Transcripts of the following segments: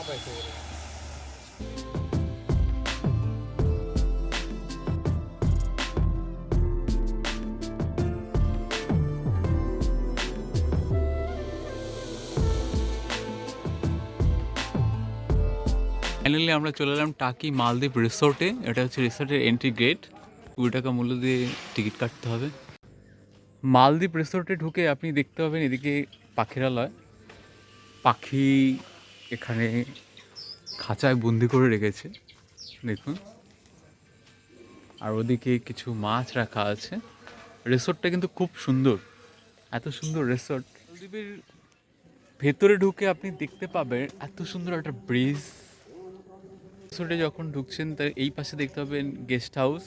Finally আমরা চলে এলাম টাকি মালদ্বীপ রিসোর্টে। এটা হচ্ছে রিসোর্টের এন্ট্রি গেট। 20 টাকা মূল্য দিয়ে টিকিট কাটতে হবে। মালদ্বীপ রিসোর্টে ঢুকে আপনি দেখতে পাবেন এদিকে পাখিরালয়। পাখি এখানে খাঁচায় বন্দি করে রেখেছে, দেখুন। আর ওদিকে কিছু মাছ রাখা আছে। রিসোর্টটা কিন্তু খুব সুন্দর, এত সুন্দর রিসোর্ট। মালদ্বীপের ভেতরে ঢুকে আপনি দেখতে পাবেন এত সুন্দর একটা ব্রিজ। রিসোর্টে যখন ঢুকছেন তার এই পাশে দেখতে পাবেন গেস্ট হাউস।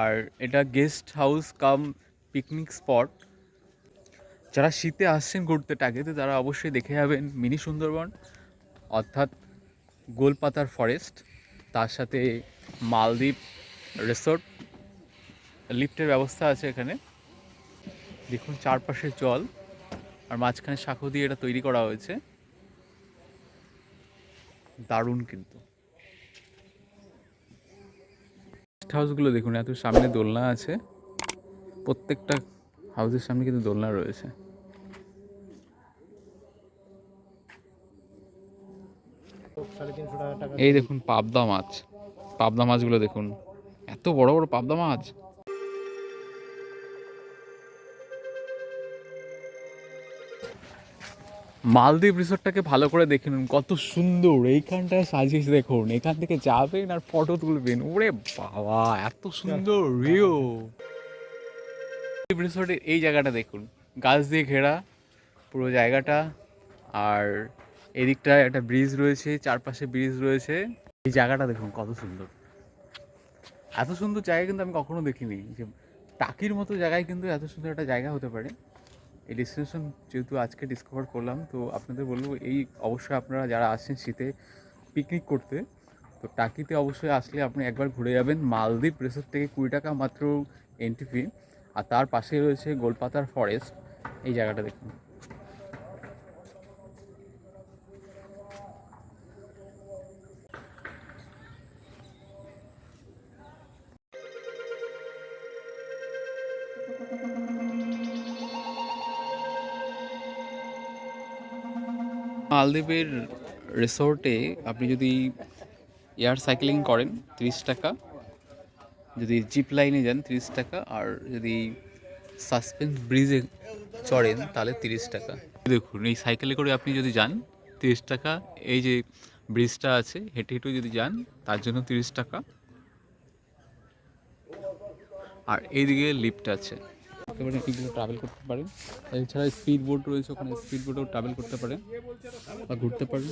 আর এটা guest house cum picnic spot. যারা শীতে আসছেন ঘুরতে টাকিতে তারা অবশ্যই দেখে যাবেন মিনি সুন্দরবন, অর্থাৎ গোলপাতার ফরেস্ট, তার সাথে মালদ্বীপ রিসোর্ট। লিফটের ব্যবস্থা আছে এখানে, দেখুন চারপাশে জল আর মাঝখানে শাঁখো দিয়ে এটা তৈরি করা হয়েছে, দারুণ কিন্তু। গেস্ট হাউসগুলো দেখুন, এত সামনে দোলনা আছে, প্রত্যেকটা হাউসের সামনে কিন্তু দোলনা রয়েছে। এই দেখুন পাবদা মাছ, পাবদা মাছগুলো দেখুন, এত বড় বড় পাবদা মাছ। মালদ্বীপ রিসোর্টটাকে ভালো করে দেখে নিন, কত সুন্দর এইখানটায় সাজিয়েছে দেখুন। এখান থেকে যাবেন আর ফটো তুলবেন, ওরে বাবা এত সুন্দর ভিউ। রিসোর্টের এই জায়গাটা দেখুন, গাছ দিয়ে ঘেরা পুরো জায়গাটা। আর এদিকটায় একটা ব্রিজ রয়েছে, চারপাশে ব্রিজ রয়েছে। এই জায়গাটা দেখুন কত সুন্দর, এত সুন্দর জায়গা কিন্তু আমি কখনো দেখিনি যে টাকির মতো জায়গায় কিন্তু এত সুন্দর একটা জায়গা হতে পারে। এই ডেস্টিনেশন যেহেতু আজকে ডিসকভার করলাম, তো আপনাদের বলবো এই অবশ্যই আপনারা যারা আসছেন শীতে পিকনিক করতে, তো টাকিতে অবশ্যই আসলে আপনি একবার ঘুরে যাবেন। মালদ্বীপ রিসোর্ট থেকে 20 টাকা মাত্র এন্ট্রি ফি। আর তার পাশে রয়েছে গোলপাতার ফরেস্ট। এই জায়গাটা দেখুন। মালদ্বীপের রিসোর্টে আপনি যদি এয়ার সাইক্লিং করেন 30 টাকা, যদি জিপ লাইনে যান 30 টাকা, আর যদি সাসপেন্স ব্রিজে চড়েন তাহলে 30 টাকা। দেখুন এই সাইকেলে করে আপনি যদি যান 30 টাকা, এই যে ব্রিজটা আছে হেঁটে হেঁটে যদি যান তার জন্য 30 টাকা, আর এইদিকে লিফট আছে, একেবারে এগুলো ট্রাভেল করতে পারেন। এছাড়া স্পিড বোট রয়েছে, ওখানে স্পিড বোটেও ট্রাভেল করতে পারেন বা ঘুরতে পারেন।